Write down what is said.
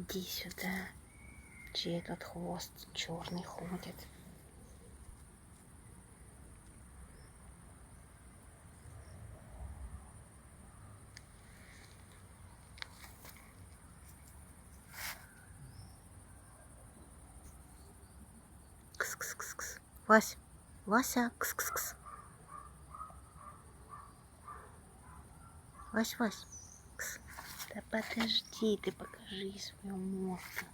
Иди сюда. Чей этот хвост черный ходит? Кс-кс-кс-кс. Вась, Вася, кс-кс-кс. Вась, Вась. Кс. Да подожди, ты покажи свою морду.